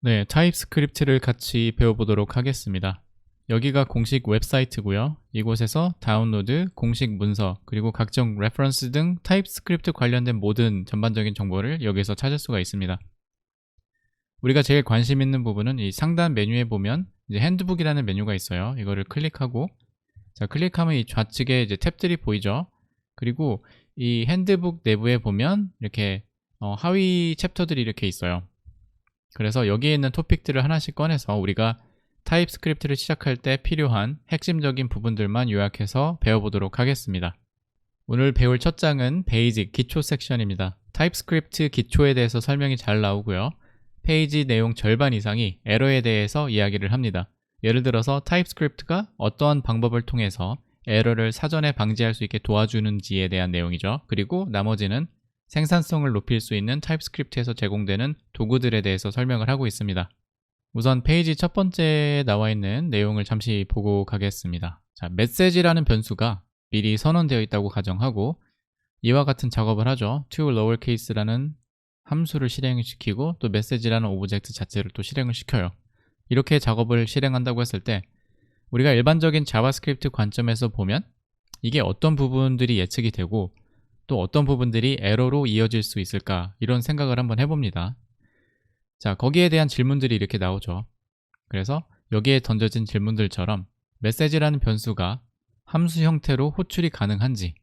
네, 타입스크립트를 같이 배워보도록 하겠습니다. 여기가 공식 웹사이트고요. 이곳에서 다운로드, 공식 문서, 그리고 각종 레퍼런스 등 타입스크립트 관련된 모든 전반적인 정보를 여기서 찾을 수가 있습니다. 우리가 제일 관심 있는 부분은 이 상단 메뉴에 보면 이제 핸드북이라는 메뉴가 있어요. 이거를 클릭하고, 자, 클릭하면 이 좌측에 이제 탭들이 보이죠. 그리고 이 핸드북 내부에 보면 이렇게 하위 챕터들이 이렇게 있어요. 그래서 여기에 있는 토픽들을 하나씩 꺼내서 우리가 타입스크립트를 시작할 때 필요한 핵심적인 부분들만 요약해서 배워보도록 하겠습니다. 오늘 배울 첫 장은 베이직 기초 섹션입니다. 타입스크립트 기초에 대해서 설명이 잘 나오고요. 페이지 내용 절반 이상이 에러에 대해서 이야기를 합니다. 예를 들어서 타입스크립트가 어떠한 방법을 통해서 에러를 사전에 방지할 수 있게 도와주는지에 대한 내용이죠. 그리고 나머지는 생산성을 높일 수 있는 타입스크립트에서 제공되는 도구들에 대해서 설명을 하고 있습니다. 우선 페이지 첫 번째에 나와 있는 내용을 잠시 보고 가겠습니다. 자, 메시지라는 변수가 미리 선언되어 있다고 가정하고 이와 같은 작업을 하죠. to lowercase라는 함수를 실행시키고 또 메시지라는 오브젝트 자체를 또 실행을 시켜요. 이렇게 작업을 실행한다고 했을 때 우리가 일반적인 자바스크립트 관점에서 보면 이게 어떤 부분들이 예측이 되고 또 어떤 부분들이 에러로 이어질 수 있을까 이런 생각을 한번 해봅니다. 자, 거기에 대한 질문들이 이렇게 나오죠. 그래서 여기에 던져진 질문들처럼 메시지라는 변수가 함수 형태로 호출이 가능한지,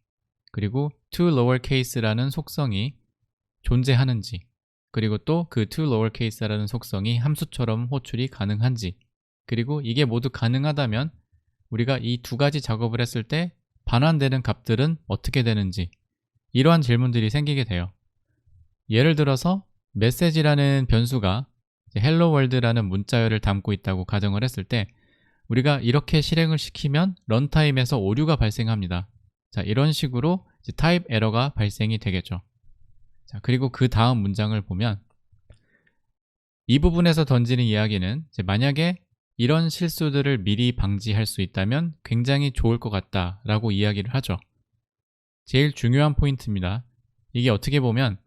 그리고 to lowercase라는 속성이 존재하는지, 그리고 또 그 to lowercase라는 속성이 함수처럼 호출이 가능한지, 그리고 이게 모두 가능하다면 우리가 이 두 가지 작업을 했을 때 반환되는 값들은 어떻게 되는지, 이러한 질문들이 생기게 돼요. 예를 들어서 메시지라는 변수가 hello world라는 문자열을 담고 있다고 가정을 했을 때 우리가 이렇게 실행을 시키면 런타임에서 오류가 발생합니다. 자, 이런 식으로 타입 에러가 발생이 되겠죠. 자, 그리고 그 다음 문장을 보면 이 부분에서 던지는 이야기는 만약에 이런 실수들을 미리 방지할 수 있다면 굉장히 좋을 것 같다라고 이야기를 하죠. 제일 중요한 포인트입니다. 이게 어떻게 보면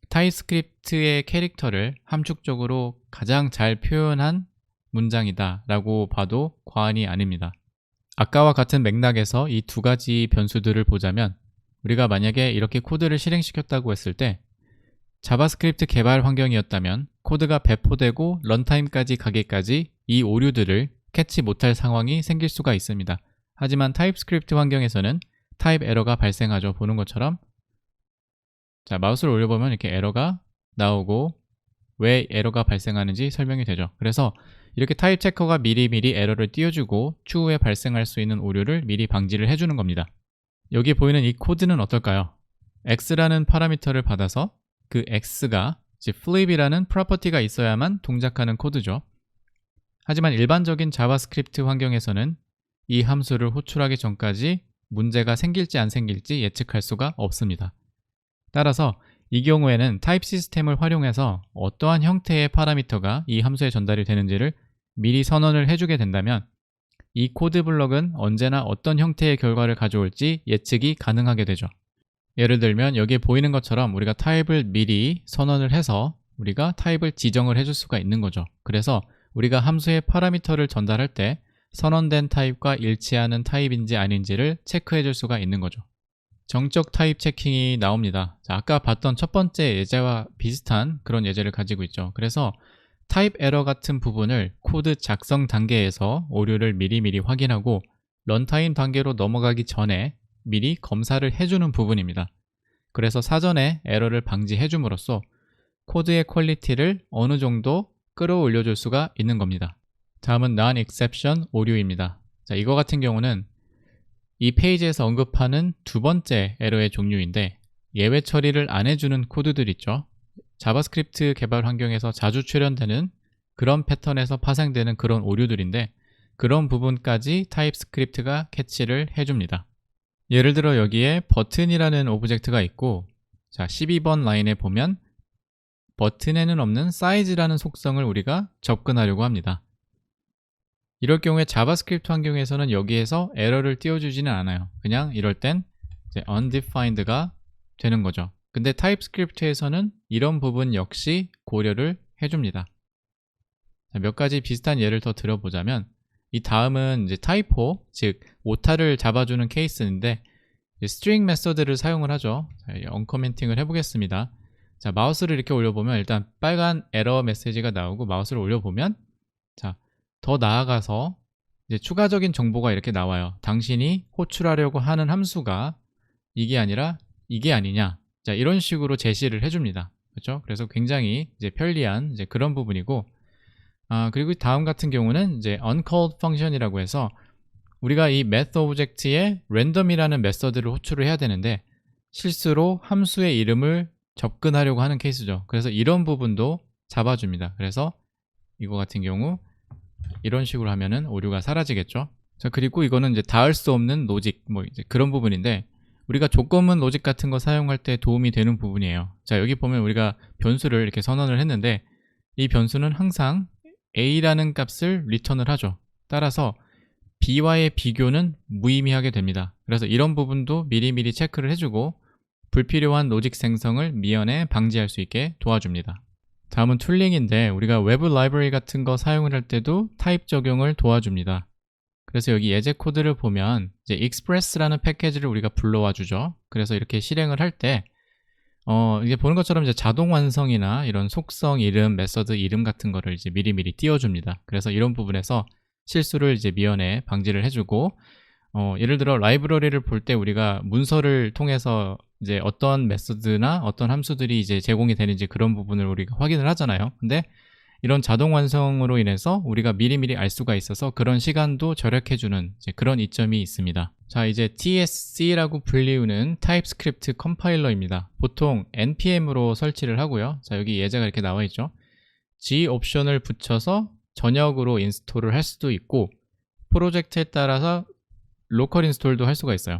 타입스크립트의 캐릭터를 함축적으로 가장 잘 표현한 문장이다 라고 봐도 과언이 아닙니다. 아까와 같은 맥락에서 이 두 가지 변수들을 보자면 우리가 만약에 이렇게 코드를 실행시켰다고 했을 때 자바스크립트 개발 환경이었다면 코드가 배포되고 런타임까지 가기까지 이 오류들을 캐치 못할 상황이 생길 수가 있습니다. 하지만 타입스크립트 환경에서는 타입 에러가 발생하죠. 보는 것처럼 자, 마우스를 올려보면 이렇게 에러가 나오고 왜 에러가 발생하는지 설명이 되죠. 그래서 이렇게 타입 체커가 미리미리 에러를 띄워주고 추후에 발생할 수 있는 오류를 미리 방지를 해주는 겁니다. 여기 보이는 이 코드는 어떨까요? x라는 파라미터를 받아서 그 x가 flip이라는 프로퍼티가 있어야만 동작하는 코드죠. 하지만 일반적인 자바스크립트 환경에서는 이 함수를 호출하기 전까지 문제가 생길지 안 생길지 예측할 수가 없습니다. 따라서 이 경우에는 타입 시스템을 활용해서 어떠한 형태의 파라미터가 이 함수에 전달이 되는지를 미리 선언을 해주게 된다면 이 코드 블럭은 언제나 어떤 형태의 결과를 가져올지 예측이 가능하게 되죠. 예를 들면 여기에 보이는 것처럼 우리가 타입을 미리 선언을 해서 우리가 타입을 지정을 해줄 수가 있는 거죠. 그래서 우리가 함수의 파라미터를 전달할 때 선언된 타입과 일치하는 타입인지 아닌지를 체크해 줄 수가 있는 거죠. 정적 타입 체킹이 나옵니다. 자, 아까 봤던 첫 번째 예제와 비슷한 그런 예제를 가지고 있죠. 그래서 타입 에러 같은 부분을 코드 작성 단계에서 오류를 미리미리 확인하고 런타임 단계로 넘어가기 전에 미리 검사를 해주는 부분입니다. 그래서 사전에 에러를 방지해 줌으로써 코드의 퀄리티를 어느 정도 끌어올려 줄 수가 있는 겁니다. 다음은 non-exception 오류입니다. 자, 이거 같은 경우는 이 페이지에서 언급하는 두 번째 에러의 종류인데 예외 처리를 안 해주는 코드들 있죠. 자바스크립트 개발 환경에서 자주 출현되는 그런 패턴에서 파생되는 그런 오류들인데 그런 부분까지 타입스크립트가 캐치를 해줍니다. 예를 들어 여기에 버튼이라는 오브젝트가 있고 자, 12번 라인에 보면 버튼에는 없는 사이즈라는 속성을 우리가 접근하려고 합니다. 이럴 경우에 자바스크립트 환경에서는 여기에서 에러를 띄워주지는 않아요. 그냥 이럴 땐 이제 undefined가 되는 거죠. 근데 타입스크립트에서는 이런 부분 역시 고려를 해줍니다. 자, 몇 가지 비슷한 예를 더 들어보자면 이 다음은 이제 타이포, 즉 오타를 잡아주는 케이스인데 스트링 메서드를 사용을 하죠. 자, 언커멘팅을 해보겠습니다. 자, 마우스를 이렇게 올려보면 일단 빨간 에러 메시지가 나오고 마우스를 올려보면 자, 더 나아가서 이제 추가적인 정보가 이렇게 나와요. 당신이 호출하려고 하는 함수가 이게 아니라 이게 아니냐. 자, 이런 식으로 제시를 해줍니다. 그렇죠? 그래서 굉장히 이제 편리한 이제 그런 부분이고, 그리고 다음 같은 경우는 이제 uncalled function이라고 해서 우리가 이 method object에 random이라는 메서드를 호출을 해야 되는데 실수로 함수의 이름을 접근하려고 하는 케이스죠. 그래서 이런 부분도 잡아줍니다. 그래서 이거 같은 경우 이런 식으로 하면은 오류가 사라지겠죠. 자, 그리고 이거는 이제 닿을 수 없는 로직 뭐 이제 그런 부분인데 우리가 조건문 로직 같은 거 사용할 때 도움이 되는 부분이에요. 자, 여기 보면 우리가 변수를 이렇게 선언을 했는데 이 변수는 항상 a라는 값을 리턴을 하죠. 따라서 b와의 비교는 무의미하게 됩니다. 그래서 이런 부분도 미리미리 체크를 해주고 불필요한 로직 생성을 미연에 방지할 수 있게 도와줍니다. 다음은 툴링인데 우리가 외부 라이브러리 같은 거 사용을 할 때도 타입 적용을 도와줍니다. 그래서 여기 예제 코드를 보면 이제 express라는 패키지를 우리가 불러와 주죠. 그래서 이렇게 실행을 할 때 이게 보는 것처럼 이제 자동 완성이나 이런 속성 이름, 메서드 이름 같은 거를 이제 미리미리 띄워줍니다. 그래서 이런 부분에서 실수를 이제 미연에 방지를 해주고 예를 들어 라이브러리를 볼 때 우리가 문서를 통해서 이제 어떤 메서드나 어떤 함수들이 이제 제공이 되는지 그런 부분을 우리가 확인을 하잖아요. 근데 이런 자동 완성으로 인해서 우리가 미리미리 알 수가 있어서 그런 시간도 절약해주는 이제 그런 이점이 있습니다. 자, 이제 TSC라고 불리우는 타입스크립트 컴파일러입니다. 보통 npm으로 설치를 하고요. 자, 여기 예제가 이렇게 나와 있죠. G 옵션을 붙여서 전역으로 인스톨을 할 수도 있고 프로젝트에 따라서 로컬 인스톨도 할 수가 있어요.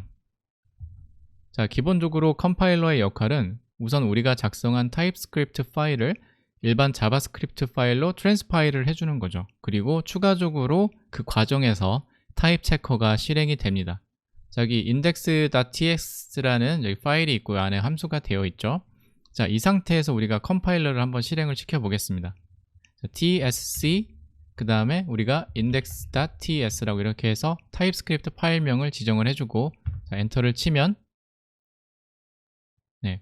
자, 기본적으로 컴파일러의 역할은 우선 우리가 작성한 타입스크립트 파일을 일반 자바스크립트 파일로 트랜스파일을 해주는 거죠. 그리고 추가적으로 그 과정에서 타입 체커가 실행이 됩니다. 자, 여기 index.txt라는 여기 파일이 있고 안에 함수가 되어 있죠. 자, 이 상태에서 우리가 컴파일러를 한번 실행을 시켜 보겠습니다. tsc 그 다음에 우리가 index.ts라고 이렇게 해서 타입스크립트 파일명을 지정을 해주고 자, 엔터를 치면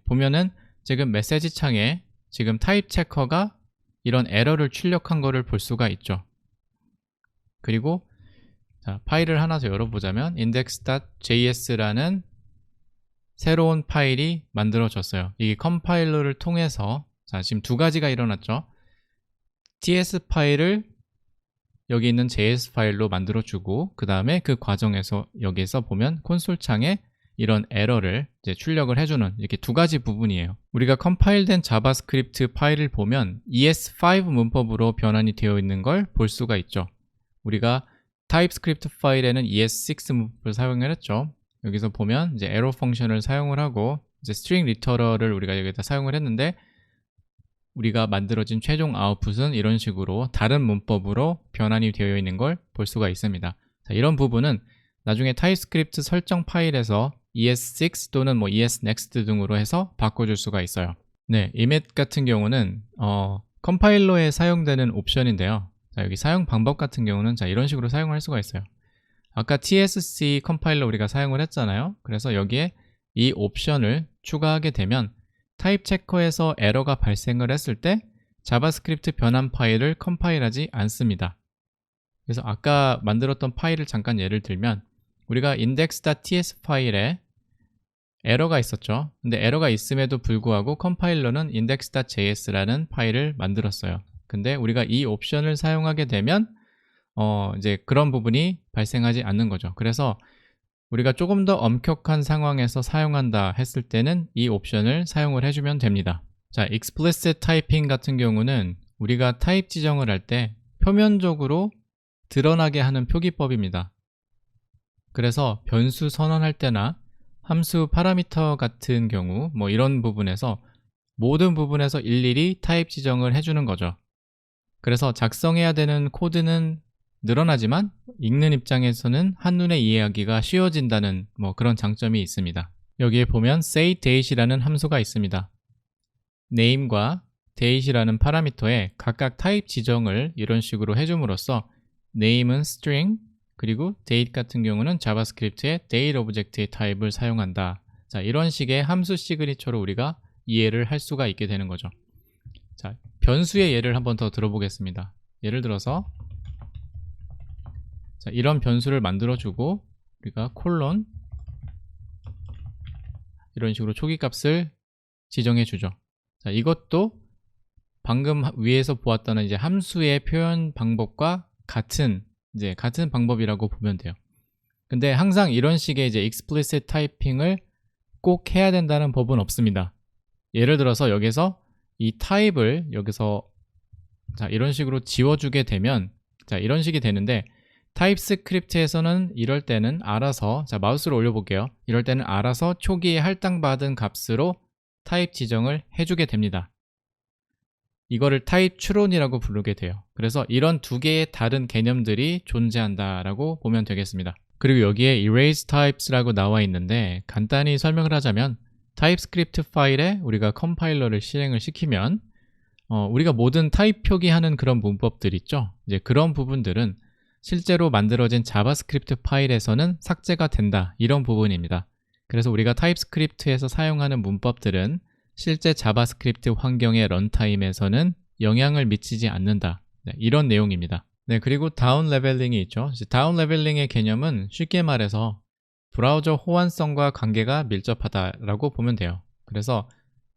보면은 지금 메시지 창에 지금 타입 체커가 이런 에러를 출력한 거를 볼 수가 있죠. 그리고 자, 파일을 하나 더 열어보자면 index.js라는 새로운 파일이 만들어졌어요. 이게 컴파일러를 통해서 자, 지금 두 가지가 일어났죠. ts 파일을 여기 있는 js 파일로 만들어주고 그 다음에 그 과정에서 여기서 보면 콘솔 창에 이런 에러를 이제 출력을 해주는 이렇게 두 가지 부분이에요. 우리가 컴파일된 자바스크립트 파일을 보면 ES5 문법으로 변환이 되어 있는 걸 볼 수가 있죠. 우리가 타입스크립트 파일에는 ES6 문법을 사용을 했죠. 여기서 보면 이제 에러 펑션을 사용을 하고 이제 스트링 리터럴을 우리가 여기다 사용을 했는데 우리가 만들어진 최종 아웃풋은 이런 식으로 다른 문법으로 변환이 되어 있는 걸 볼 수가 있습니다. 자, 이런 부분은 나중에 타입스크립트 설정 파일에서 ES6 또는 뭐 ESNext 등으로 해서 바꿔줄 수가 있어요. 네, 이맷 같은 경우는 컴파일러에 사용되는 옵션인데요. 자, 여기 사용 방법 같은 경우는 자, 이런 식으로 사용을 할 수가 있어요. 아까 TSC 컴파일러 우리가 사용을 했잖아요. 그래서 여기에 이 옵션을 추가하게 되면 타입 체커에서 에러가 발생을 했을 때 자바스크립트 변환 파일을 컴파일하지 않습니다. 그래서 아까 만들었던 파일을 잠깐 예를 들면 우리가 index.ts 파일에 에러가 있었죠. 근데 에러가 있음에도 불구하고 컴파일러는 index.js라는 파일을 만들었어요. 근데 우리가 이 옵션을 사용하게 되면 이제 그런 부분이 발생하지 않는 거죠. 그래서 우리가 조금 더 엄격한 상황에서 사용한다 했을 때는 이 옵션을 사용을 해주면 됩니다. 자, explicit typing 같은 경우는 우리가 타입 지정을 할 때 표면적으로 드러나게 하는 표기법입니다. 그래서 변수 선언할 때나 함수 파라미터 같은 경우 뭐 이런 부분에서 모든 부분에서 일일이 타입 지정을 해주는 거죠. 그래서 작성해야 되는 코드는 늘어나지만 읽는 입장에서는 한눈에 이해하기가 쉬워진다는 뭐 그런 장점이 있습니다. 여기에 보면 say date이라는 함수가 있습니다. name과 date이라는 파라미터에 각각 타입 지정을 이런 식으로 해줌으로써 name은 string, 그리고 date 같은 경우는 자바스크립트의 date 오브젝트의 타입을 사용한다. 자, 이런 식의 함수 시그니처로 우리가 이해를 할 수가 있게 되는 거죠. 자, 변수의 예를 한번 더 들어보겠습니다. 예를 들어서 자, 이런 변수를 만들어주고 우리가 콜론 이런 식으로 초기값을 지정해 주죠. 자, 이것도 방금 위에서 보았던 이제 함수의 표현 방법과 같은 방법이라고 보면 돼요. 근데 항상 이런 식의 이제 explicit 타이핑을 꼭 해야 된다는 법은 없습니다. 예를 들어서 여기서 이 타입을 여기서 자, 이런 식으로 지워주게 되면 자, 이런 식이 되는데 타입스크립트에서는 이럴 때는 알아서 자, 마우스를 올려볼게요. 이럴 때는 알아서 초기에 할당받은 값으로 타입 지정을 해주게 됩니다. 이거를 타입 추론이라고 부르게 돼요. 그래서 이런 두 개의 다른 개념들이 존재한다라고 보면 되겠습니다. 그리고 여기에 erase types라고 나와 있는데 간단히 설명을 하자면 타입스크립트 파일에 우리가 컴파일러를 실행을 시키면 우리가 모든 타입 표기하는 그런 문법들 있죠. 이제 그런 부분들은 실제로 만들어진 자바스크립트 파일에서는 삭제가 된다. 이런 부분입니다. 그래서 우리가 타입스크립트에서 사용하는 문법들은 실제 자바스크립트 환경의 런타임에서는 영향을 미치지 않는다. 네, 이런 내용입니다. 네, 그리고 다운 레벨링이 있죠. 다운 레벨링의 개념은 쉽게 말해서 브라우저 호환성과 관계가 밀접하다라고 보면 돼요. 그래서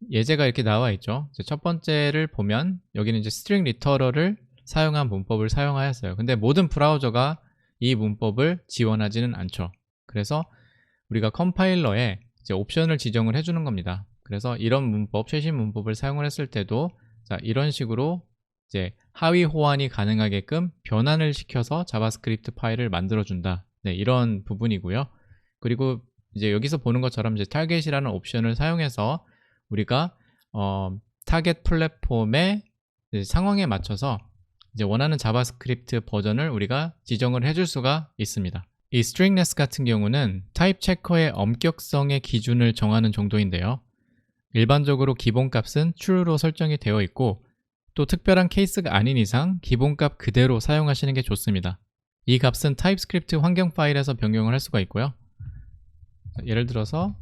예제가 이렇게 나와 있죠. 첫 번째를 보면 여기는 이제 스트링 리터럴을 사용한 문법을 사용하였어요. 근데 모든 브라우저가 이 문법을 지원하지는 않죠. 그래서 우리가 컴파일러에 이제 옵션을 지정을 해주는 겁니다. 그래서 이런 문법, 최신 문법을 사용을 했을 때도 자, 이런 식으로 이제 하위 호환이 가능하게끔 변환을 시켜서 자바스크립트 파일을 만들어준다. 네, 이런 부분이고요. 그리고 이제 여기서 보는 것처럼 이제 타겟이라는 옵션을 사용해서 우리가 타겟 플랫폼의 상황에 맞춰서 이제 원하는 자바스크립트 버전을 우리가 지정을 해줄 수가 있습니다. 이 stringness 같은 경우는 타입 체커의 엄격성의 기준을 정하는 정도인데요. 일반적으로 기본값은 true로 설정이 되어 있고 또 특별한 케이스가 아닌 이상 기본값 그대로 사용하시는 게 좋습니다. 이 값은 타입스크립트 환경 파일에서 변경을 할 수가 있고요. 예를 들어서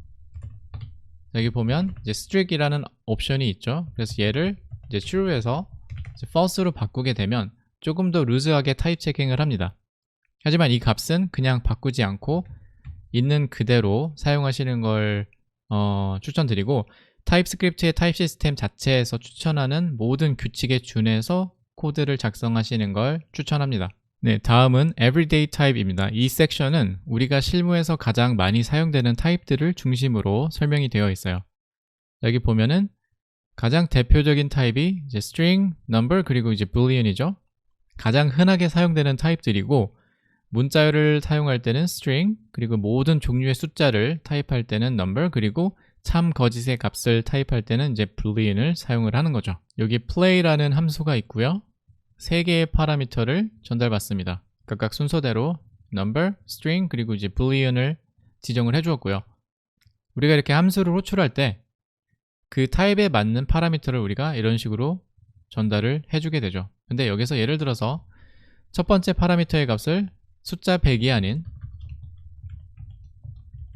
여기 보면 이제 strict이라는 옵션이 있죠. 그래서 얘를 이제 true에서 이제 false로 바꾸게 되면 조금 더 루즈하게 타입 체킹을 합니다. 하지만 이 값은 그냥 바꾸지 않고 있는 그대로 사용하시는 걸 추천드리고 타입스크립트의 타입 시스템 자체에서 추천하는 모든 규칙에 준해서 코드를 작성하시는 걸 추천합니다. 네, 다음은 everyday type입니다. 이 섹션은 우리가 실무에서 가장 많이 사용되는 타입들을 중심으로 설명이 되어 있어요. 여기 보면은 가장 대표적인 타입이 이제 string, number, 그리고 이제 boolean이죠. 가장 흔하게 사용되는 타입들이고 문자열을 사용할 때는 string, 그리고 모든 종류의 숫자를 타입할 때는 number, 그리고 참 거짓의 값을 타입할 때는 이제 boolean을 사용을 하는 거죠. 여기 play라는 함수가 있고요. 3개의 파라미터를 전달받습니다. 각각 순서대로 number, string, 그리고 이제 boolean을 지정을 해주었고요. 우리가 이렇게 함수를 호출할 때 그 타입에 맞는 파라미터를 우리가 이런 식으로 전달을 해주게 되죠. 근데 여기서 예를 들어서 첫 번째 파라미터의 값을 숫자 100이 아닌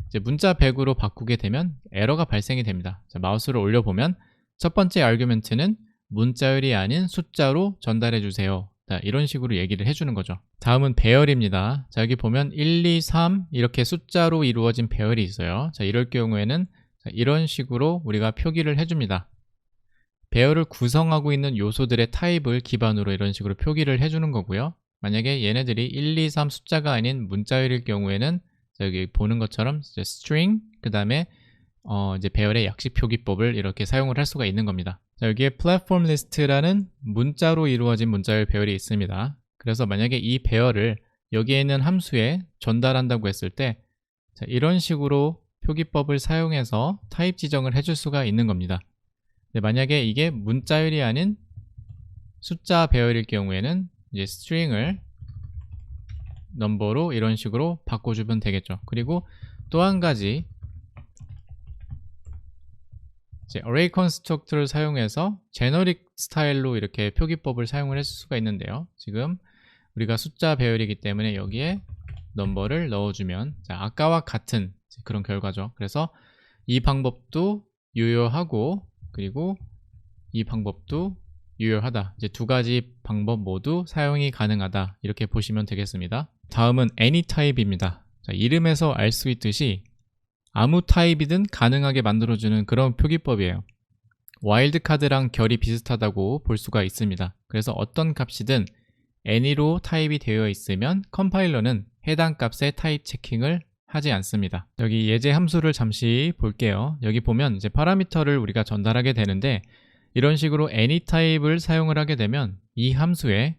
이제 문자 100으로 바꾸게 되면 에러가 발생이 됩니다. 자, 마우스를 올려보면 첫 번째 아규멘트는 문자열이 아닌 숫자로 전달해 주세요. 자, 이런 식으로 얘기를 해주는 거죠. 다음은 배열입니다. 자, 여기 보면 1, 2, 3 이렇게 숫자로 이루어진 배열이 있어요. 자, 이럴 경우에는 이런 식으로 우리가 표기를 해줍니다. 배열을 구성하고 있는 요소들의 타입을 기반으로 이런 식으로 표기를 해주는 거고요. 만약에 얘네들이 1, 2, 3 숫자가 아닌 문자열일 경우에는 여기 보는 것처럼 이제 string 그 다음에 이제 배열의 약식 표기법을 이렇게 사용을 할 수가 있는 겁니다. 자, 여기에 platform list라는 문자로 이루어진 문자열 배열이 있습니다. 그래서 만약에 이 배열을 여기에 있는 함수에 전달한다고 했을 때 자, 이런 식으로 표기법을 사용해서 타입 지정을 해줄 수가 있는 겁니다. 만약에 이게 문자열이 아닌 숫자 배열일 경우에는 이제 string을 넘버로 이런 식으로 바꿔주면 되겠죠. 그리고 또 한 가지 이제 array construct를 사용해서 제너릭 스타일로 이렇게 표기법을 사용을 했을 수가 있는데요. 지금 우리가 숫자 배열이기 때문에 여기에 넘버를 넣어주면 아까와 같은 그런 결과죠. 그래서 이 방법도 유효하고 그리고 이 방법도 유효하다. 이제 두 가지 방법 모두 사용이 가능하다. 이렇게 보시면 되겠습니다. 다음은 any 타입입니다. 이름에서 알 수 있듯이 아무 타입이든 가능하게 만들어주는 그런 표기법이에요. 와일드카드랑 결이 비슷하다고 볼 수가 있습니다. 그래서 어떤 값이든 any로 타입이 되어 있으면 컴파일러는 해당 값의 타입 체킹을 하지 않습니다. 여기 예제 함수를 잠시 볼게요. 여기 보면 이제 파라미터를 우리가 전달하게 되는데 이런 식으로 any 타입을 사용을 하게 되면 이 함수에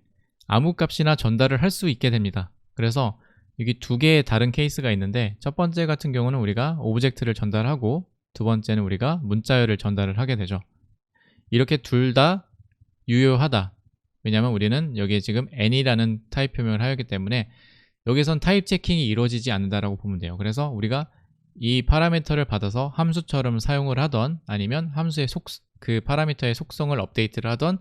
아무 값이나 전달을 할 수 있게 됩니다. 그래서 여기 두 개의 다른 케이스가 있는데 첫 번째 같은 경우는 우리가 오브젝트를 전달하고 두 번째는 우리가 문자열을 전달을 하게 되죠. 이렇게 둘 다 유효하다. 왜냐하면 우리는 여기에 지금 any라는 타입 표명을 하였기 때문에 여기선 타입 체킹이 이루어지지 않는다라고 보면 돼요. 그래서 우리가 이 파라미터를 받아서 함수처럼 사용을 하던 아니면 함수의 그 파라미터의 속성을 업데이트를 하던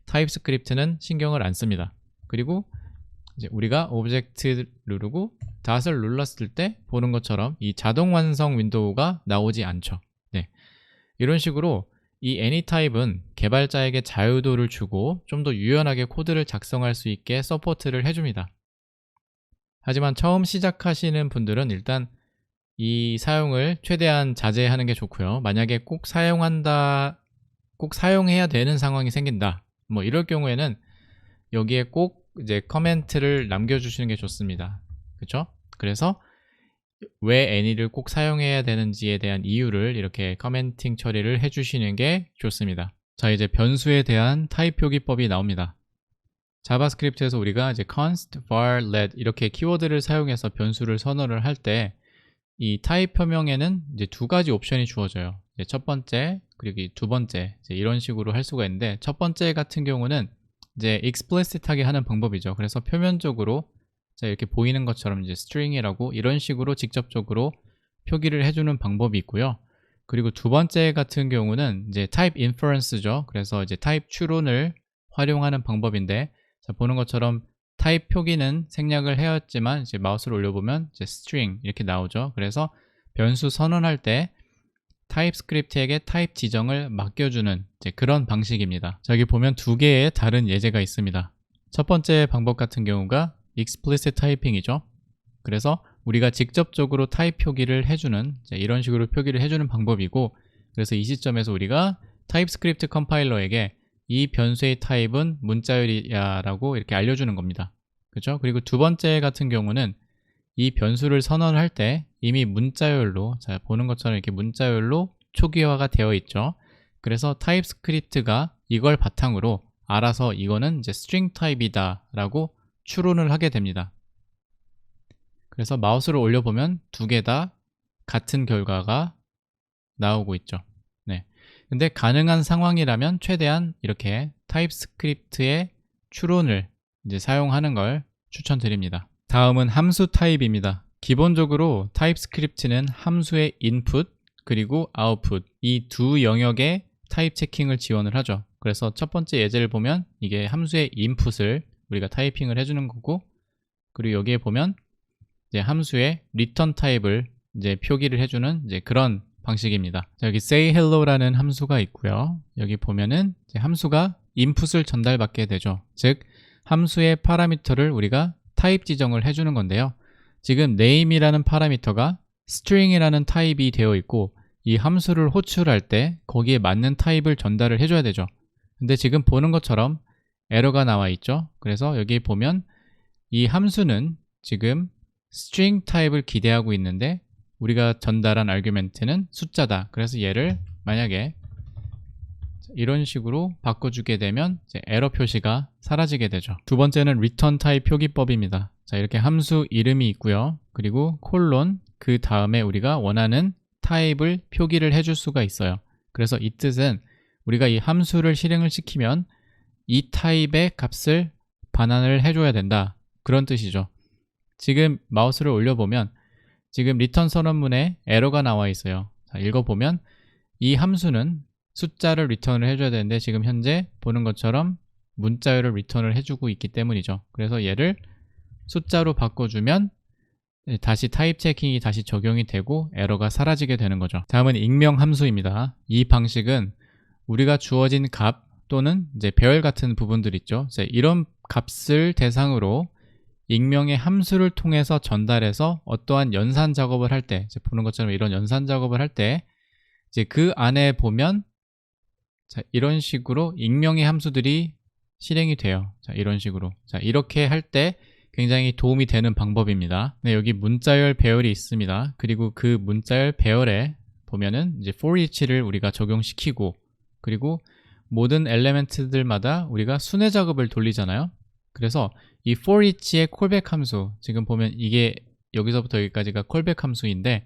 타입스크립트는 신경을 안 씁니다. 그리고 이제 우리가 오브젝트 누르고 닷을 눌렀을 때 보는 것처럼 이 자동 완성 윈도우가 나오지 않죠. 네. 이런 식으로 이 any 타입은 개발자에게 자유도를 주고 좀 더 유연하게 코드를 작성할 수 있게 서포트를 해줍니다. 하지만 처음 시작하시는 분들은 일단 이 사용을 최대한 자제하는 게 좋고요. 만약에 꼭 사용해야 되는 상황이 생긴다. 뭐 이럴 경우에는 여기에 꼭 이제 커멘트를 남겨주시는 게 좋습니다. 그렇죠? 그래서 왜 any를 꼭 사용해야 되는지에 대한 이유를 이렇게 커멘팅 처리를 해주시는 게 좋습니다. 자, 이제 변수에 대한 타입 표기법이 나옵니다. 자바스크립트에서 우리가 이제 const, var, let 이렇게 키워드를 사용해서 변수를 선언을 할 때 이 타입 표명에는 이제 두 가지 옵션이 주어져요. 이제 첫 번째 그리고 두 번째 이제 이런 식으로 할 수가 있는데 첫 번째 같은 경우는 이제 explicit하게 하는 방법이죠. 그래서 표면적으로 자 이렇게 보이는 것처럼 이제 string이라고 이런 식으로 직접적으로 표기를 해주는 방법이 있고요. 그리고 두 번째 같은 경우는 이제 type inference죠. 그래서 이제 타입 추론을 활용하는 방법인데 자, 보는 것처럼 타입 표기는 생략을 해왔지만 이제 마우스를 올려보면 이제 string 이렇게 나오죠. 그래서 변수 선언할 때 타입스크립트에게 타입 지정을 맡겨주는 이제 그런 방식입니다. 자, 여기 보면 두 개의 다른 예제가 있습니다. 첫 번째 방법 같은 경우가 explicit typing이죠. 그래서 우리가 직접적으로 타입 표기를 해주는 이런 식으로 표기를 해주는 방법이고 그래서 이 시점에서 우리가 타입스크립트 컴파일러에게 이 변수의 타입은 문자열이야 라고 이렇게 알려주는 겁니다. 그렇죠? 그리고 두 번째 같은 경우는 이 변수를 선언할 때 이미 문자열로 자 보는 것처럼 이렇게 문자열로 초기화가 되어 있죠. 그래서 타입스크립트가 이걸 바탕으로 알아서 이거는 이제 string 타입이다 라고 추론을 하게 됩니다. 그래서 마우스를 올려보면 두 개 다 같은 결과가 나오고 있죠. 네. 근데 가능한 상황이라면 최대한 이렇게 타입스크립트의 추론을 이제 사용하는 걸 추천드립니다. 다음은 함수 타입입니다. 기본적으로 타입스크립트는 함수의 input 그리고 output 이 두 영역의 타입 체킹을 지원을 하죠. 그래서 첫 번째 예제를 보면 이게 함수의 input을 우리가 타이핑을 해주는 거고 그리고 여기에 보면 이제 함수의 return 타입을 이제 표기를 해주는 이제 그런 방식입니다. 여기 say hello라는 함수가 있고요. 여기 보면은 이제 함수가 input을 전달받게 되죠. 즉 함수의 파라미터를 우리가 타입 지정을 해주는 건데요. 지금 name이라는 파라미터가 string이라는 타입이 되어 있고 이 함수를 호출할 때 거기에 맞는 타입을 전달을 해줘야 되죠. 근데 지금 보는 것처럼 에러가 나와 있죠. 그래서 여기 보면 이 함수는 지금 string 타입을 기대하고 있는데 우리가 전달한 아규멘트는 숫자다. 그래서 얘를 만약에 이런 식으로 바꿔주게 되면 이제 에러 표시가 사라지게 되죠. 두 번째는 return 타입 표기법입니다. 자, 이렇게 함수 이름이 있고요. 그리고 콜론 그 다음에 우리가 원하는 타입을 표기를 해줄 수가 있어요. 그래서 이 뜻은 우리가 이 함수를 실행을 시키면 이 타입의 값을 반환을 해줘야 된다. 그런 뜻이죠. 지금 마우스를 올려보면 지금 리턴 선언문에 에러가 나와 있어요. 자, 읽어보면 이 함수는 숫자를 리턴을 해줘야 되는데 지금 현재 보는 것처럼 문자열을 리턴을 해주고 있기 때문이죠. 그래서 얘를 숫자로 바꿔주면 다시 타입 체킹이 다시 적용이 되고 에러가 사라지게 되는 거죠. 다음은 익명 함수입니다. 이 방식은 우리가 주어진 값 또는 이제 배열 같은 부분들 있죠. 이런 값을 대상으로 익명의 함수를 통해서 전달해서 어떠한 연산 작업을 할 때, 보는 것처럼 이런 연산 작업을 할 때 이제 그 안에 보면 이런 식으로 익명의 함수들이 실행이 돼요. 이런 식으로. 이렇게 할 때 굉장히 도움이 되는 방법입니다. 네, 여기 문자열 배열이 있습니다. 그리고 그 문자열 배열에 보면은 이제 for each를 우리가 적용시키고 그리고 모든 엘리멘트들마다 우리가 순회 작업을 돌리잖아요. 그래서 이 for each의 콜백 함수, 지금 보면 이게 여기서부터 여기까지가 콜백 함수인데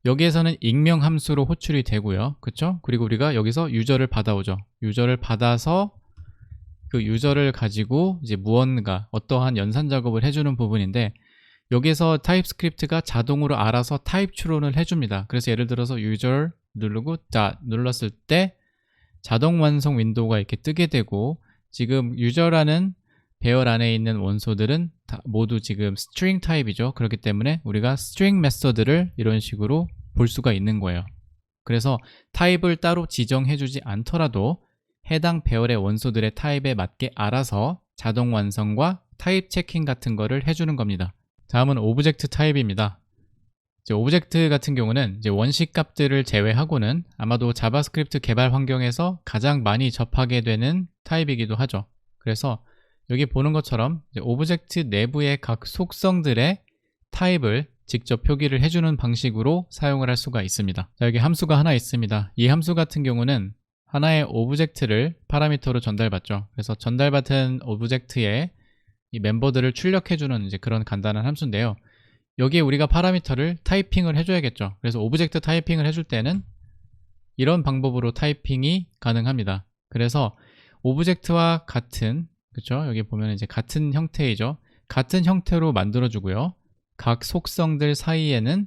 여기에서는 익명 함수로 호출이 되고요. 그쵸? 그리고 우리가 여기서 유저를 받아오죠. 유저를 받아서 그 유저를 가지고 이제 무언가 어떠한 연산 작업을 해주는 부분인데 여기에서 타입스크립트가 자동으로 알아서 타입 추론을 해줍니다. 그래서 예를 들어서 유저 누르고 눌렀을 때 자동 완성 윈도우가 이렇게 뜨게 되고 지금 유저라는 배열 안에 있는 원소들은 다 모두 지금 스트링 타입이죠. 그렇기 때문에 우리가 스트링 메서드를 이런 식으로 볼 수가 있는 거예요. 그래서 타입을 따로 지정해주지 않더라도 해당 배열의 원소들의 타입에 맞게 알아서 자동 완성과 타입 체킹 같은 거를 해주는 겁니다. 다음은 오브젝트 타입입니다. 이제 오브젝트 같은 경우는 이제 원식 값들을 제외하고는 아마도 자바스크립트 개발 환경에서 가장 많이 접하게 되는 타입이기도 하죠. 그래서 여기 보는 것처럼 이제 오브젝트 내부의 각 속성들의 타입을 직접 표기를 해주는 방식으로 사용을 할 수가 있습니다. 자, 여기 함수가 하나 있습니다. 이 함수 같은 경우는 하나의 오브젝트를 파라미터로 전달받죠. 그래서 전달받은 오브젝트의 이 멤버들을 출력해주는 이제 그런 간단한 함수인데요. 여기에 우리가 파라미터를 타이핑을 해줘야겠죠. 그래서 오브젝트 타이핑을 해줄 때는 이런 방법으로 타이핑이 가능합니다. 그래서 오브젝트와 같은, 그쵸? 여기 보면 이제 같은 형태이죠. 같은 형태로 만들어주고요. 각 속성들 사이에는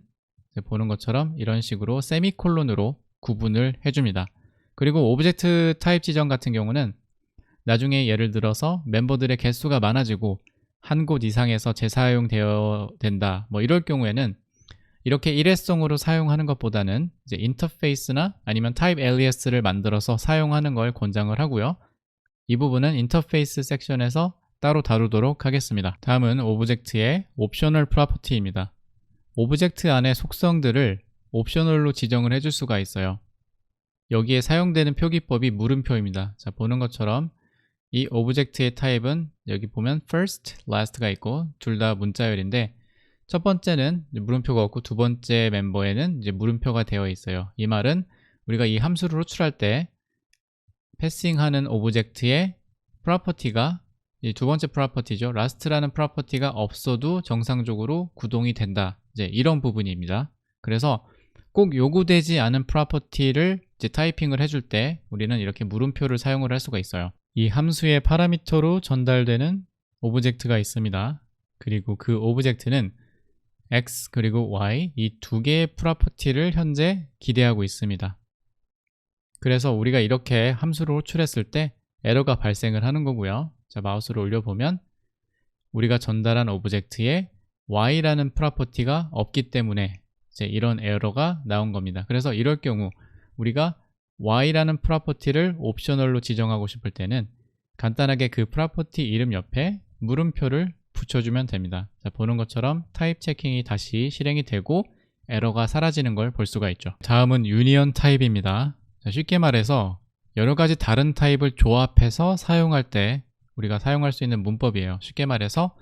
보는 것처럼 이런 식으로 세미콜론으로 구분을 해줍니다. 그리고 오브젝트 타입 지정 같은 경우는 나중에 예를 들어서 멤버들의 개수가 많아지고 한 곳 이상에서 재사용되어야 된다 뭐 이럴 경우에는 이렇게 일회성으로 사용하는 것보다는 이제 인터페이스나 아니면 타입 alias를 만들어서 사용하는 걸 권장을 하고요. 이 부분은 인터페이스 섹션에서 따로 다루도록 하겠습니다. 다음은 오브젝트의 옵셔널 프로퍼티입니다. 오브젝트 안의 속성들을 옵셔널로 지정을 해줄 수가 있어요. 여기에 사용되는 표기법이 물음표입니다. 자, 보는 것처럼 이 오브젝트의 타입은 여기 보면 first, last가 있고 둘 다 문자열인데 첫 번째는 물음표가 없고 두 번째 멤버에는 이제 물음표가 되어 있어요. 이 말은 우리가 이 함수를 호출할 때 패싱하는 오브젝트의 프로퍼티가 이 두 번째 프로퍼티죠. last라는 프로퍼티가 없어도 정상적으로 구동이 된다. 이제 이런 부분입니다. 그래서 꼭 요구되지 않은 프로퍼티를 이제 타이핑을 해줄 때 우리는 이렇게 물음표를 사용을 할 수가 있어요. 이 함수의 파라미터로 전달되는 오브젝트가 있습니다. 그리고 그 오브젝트는 x 그리고 y 이 두 개의 프로퍼티를 현재 기대하고 있습니다. 그래서 우리가 이렇게 함수를 호출했을 때 에러가 발생을 하는 거고요. 자, 마우스를 올려보면 우리가 전달한 오브젝트에 y라는 프로퍼티가 없기 때문에 이제 이런 에러가 나온 겁니다. 그래서 이럴 경우 우리가 y라는 프로퍼티를 옵셔널로 지정하고 싶을 때는 간단하게 그 프로퍼티 이름 옆에 물음표를 붙여주면 됩니다. 자, 보는 것처럼 타입 체킹이 다시 실행이 되고 에러가 사라지는 걸 볼 수가 있죠. 다음은 유니언 타입입니다. 자, 쉽게 말해서 여러 가지 다른 타입을 조합해서 사용할 때 우리가 사용할 수 있는 문법이에요. 쉽게 말해서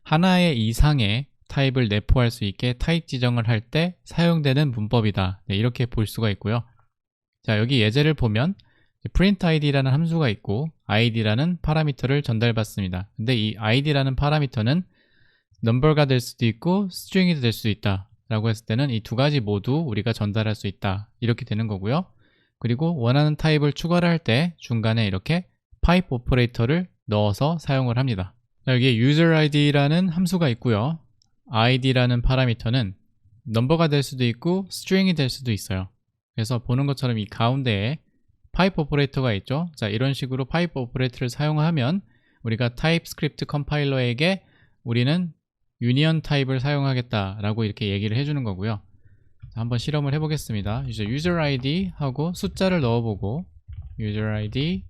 하나의 이상의 타입을 내포할 수 있게 타입 지정을 할 때 사용되는 문법이다. 네, 이렇게 볼 수가 있고요. 자, 여기 예제를 보면 print id라는 함수가 있고 id라는 파라미터를 전달받습니다. 근데 이 id라는 파라미터는 number가 될 수도 있고 string이 될 수도 있다 라고 했을 때는 이 두 가지 모두 우리가 전달할 수 있다 이렇게 되는 거고요. 그리고 원하는 타입을 추가를 할 때 중간에 이렇게 pipe 오퍼레이터를 넣어서 사용을 합니다. 자, 여기에 user id라는 함수가 있고요. id라는 파라미터는 넘버가 될 수도 있고 string이 될 수도 있어요. 그래서 보는 것처럼 이 가운데에 파이프 오퍼레이터가 있죠. 자, 이런 식으로 파이프 오퍼레이터를 사용하면 우리가 타입스크립트 컴파일러에게 우리는 유니언 타입을 사용하겠다라고 이렇게 얘기를 해주는 거고요. 자, 한번 실험을 해보겠습니다. 이제 user ID 하고 숫자를 넣어보고 user ID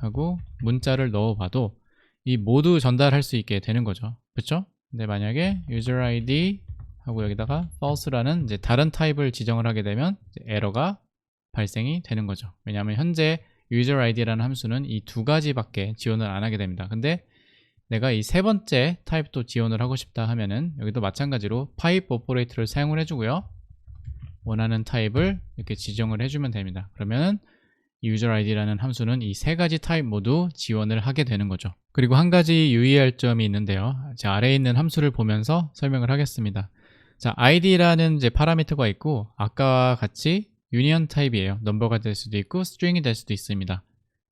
하고 문자를 넣어봐도 이 모두 전달할 수 있게 되는 거죠. 그렇죠? 근데 만약에 user ID 하고 여기다가 false라는 이제 다른 타입을 지정을 하게 되면 에러가 발생이 되는 거죠. 왜냐하면 현재 user id라는 함수는 이 두 가지밖에 지원을 안 하게 됩니다. 근데 내가 이 세 번째 타입도 지원을 하고 싶다 하면은 여기도 마찬가지로 파이프 오퍼레이터를 사용을 해주고요. 원하는 타입을 이렇게 지정을 해주면 됩니다. 그러면은 user id라는 함수는 이 세 가지 타입 모두 지원을 하게 되는 거죠. 그리고 한 가지 유의할 점이 있는데요. 자, 아래에 있는 함수를 보면서 설명을 하겠습니다. 자, id라는 이제 파라미터가 있고 아까와 같이 유니언 타입이에요. 넘버가 될 수도 있고 스트링이 될 수도 있습니다.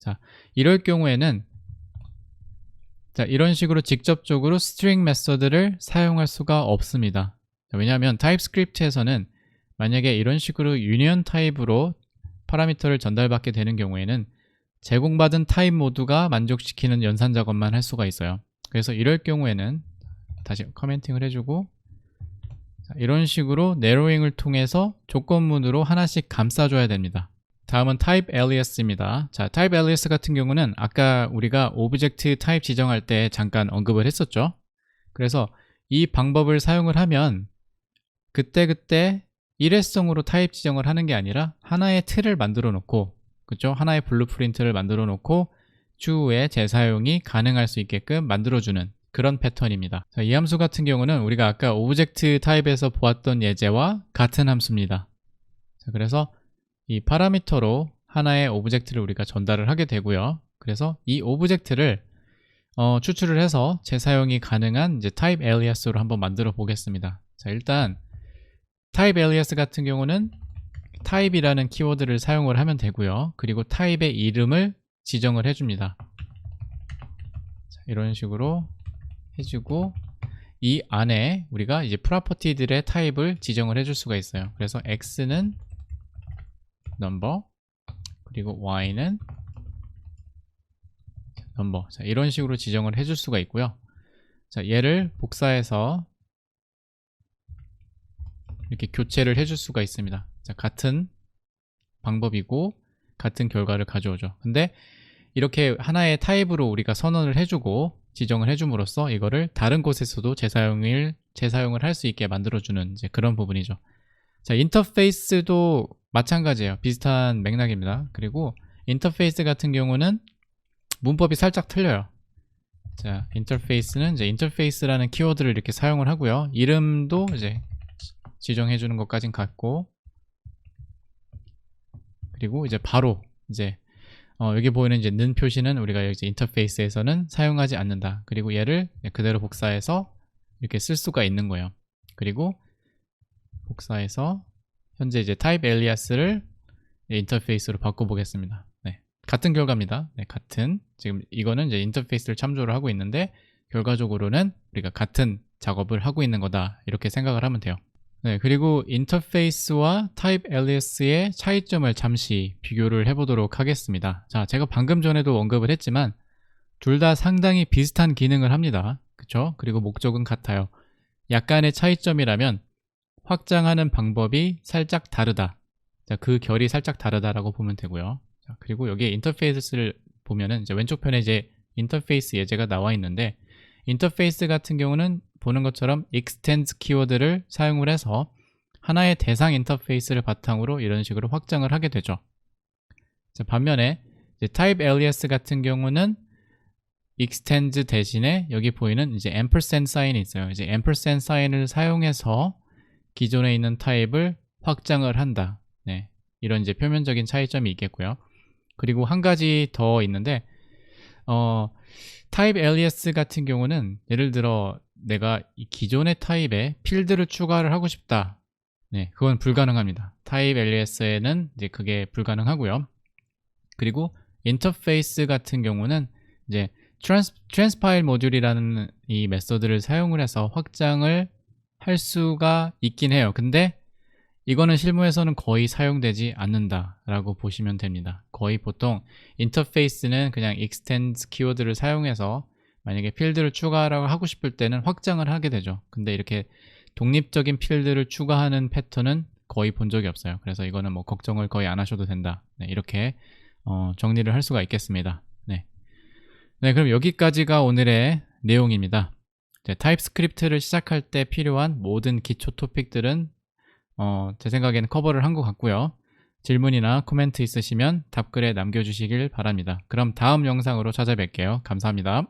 자, 이럴 경우에는 자, 이런 식으로 직접적으로 스트링 메서드를 사용할 수가 없습니다. 왜냐하면 타입스크립트에서는 만약에 이런 식으로 유니언 타입으로 파라미터를 전달받게 되는 경우에는 제공받은 타입 모두가 만족시키는 연산 작업만 할 수가 있어요. 그래서 이럴 경우에는 다시 커멘팅을 해주고 자, 이런 식으로 내로잉을 통해서 조건문으로 하나씩 감싸줘야 됩니다. 다음은 type alias입니다. 자, type alias 같은 경우는 아까 우리가 오브젝트 타입 지정할 때 잠깐 언급을 했었죠. 그래서 이 방법을 사용을 하면 그때그때 일회성으로 타입 지정을 하는 게 아니라 하나의 틀을 만들어 놓고 그렇죠? 하나의 블루프린트를 만들어 놓고 추후에 재사용이 가능할 수 있게끔 만들어주는 그런 패턴입니다. 자, 이 함수 같은 경우는 우리가 아까 오브젝트 타입에서 보았던 예제와 같은 함수입니다. 자, 그래서 이 파라미터로 하나의 오브젝트를 우리가 전달을 하게 되고요. 그래서 이 오브젝트를 추출을 해서 재사용이 가능한 이제 type alias로 한번 만들어 보겠습니다. 자, 일단 type alias 같은 경우는 type이라는 키워드를 사용을 하면 되고요. 그리고 타입의 이름을 지정을 해줍니다. 자, 이런 식으로 해주고 이 안에 우리가 이제 프로퍼티들의 타입을 지정을 해줄 수가 있어요. 그래서 x는 number 그리고 y는 number 자, 이런 식으로 지정을 해줄 수가 있고요. 자, 얘를 복사해서 이렇게 교체를 해줄 수가 있습니다. 자, 같은 방법이고 같은 결과를 가져오죠. 근데 이렇게 하나의 타입으로 우리가 선언을 해주고 지정을 해줌으로써 이거를 다른 곳에서도 재사용을 할 수 있게 만들어주는 이제 그런 부분이죠. 자, 인터페이스도 마찬가지예요. 비슷한 맥락입니다. 그리고 인터페이스 같은 경우는 문법이 살짝 틀려요. 자, 인터페이스는 이제 인터페이스라는 키워드를 이렇게 사용을 하고요. 이름도 이제 지정해 주는 것까진 같고 그리고 이제 바로 이제 여기 보이는 이제 는 표시는 우리가 이제 인터페이스에서는 사용하지 않는다. 그리고 얘를 그대로 복사해서 이렇게 쓸 수가 있는 거예요. 그리고 복사해서 현재 이제 type alias를 인터페이스로 바꿔보겠습니다. 네, 같은 결과입니다. 네, 같은 지금 이거는 이제 인터페이스를 참조를 하고 있는데 결과적으로는 우리가 같은 작업을 하고 있는 거다 이렇게 생각을 하면 돼요. 네, 그리고 인터페이스와 type alias의 차이점을 잠시 비교를 해보도록 하겠습니다. 자, 제가 방금 전에도 언급을 했지만 둘 다 상당히 비슷한 기능을 합니다. 그쵸? 그리고 목적은 같아요. 약간의 차이점이라면 확장하는 방법이 살짝 다르다. 자, 그 결이 살짝 다르다라고 보면 되고요. 자, 그리고 여기에 인터페이스를 보면은 이제 왼쪽 편에 이제 인터페이스 예제가 나와 있는데 인터페이스 같은 경우는 보는 것처럼 extends 키워드를 사용을 해서 하나의 대상 인터페이스를 바탕으로 이런 식으로 확장을 하게 되죠. 자, 반면에 이제 type alias 같은 경우는 extends 대신에 여기 보이는 이제 ampersand 사인이 있어요. 이제 ampersand 사인을 사용해서 기존에 있는 타입을 확장을 한다. 네, 이런 이제 표면적인 차이점이 있겠고요. 그리고 한 가지 더 있는데 type alias 같은 경우는 예를 들어 내가 이 기존의 타입에 필드를 추가를 하고 싶다. 네, 그건 불가능합니다. type alias에는 이제 그게 불가능하고요. 그리고 인터페이스 같은 경우는 이제 transpile 모듈이라는 이 메서드를 사용을 해서 확장을 할 수가 있긴 해요. 근데 이거는 실무에서는 거의 사용되지 않는다라고 보시면 됩니다. 거의 보통 인터페이스는 그냥 extends 키워드를 사용해서 만약에 필드를 추가하라고 하고 싶을 때는 확장을 하게 되죠. 근데 이렇게 독립적인 필드를 추가하는 패턴은 거의 본 적이 없어요. 그래서 이거는 뭐 걱정을 거의 안 하셔도 된다. 네, 이렇게 정리를 할 수가 있겠습니다. 네. 네, 그럼 여기까지가 오늘의 내용입니다. 타입스크립트를 시작할 때 필요한 모든 기초 토픽들은 제 생각에는 커버를 한 것 같고요. 질문이나 코멘트 있으시면 답글에 남겨주시길 바랍니다. 그럼 다음 영상으로 찾아뵐게요. 감사합니다.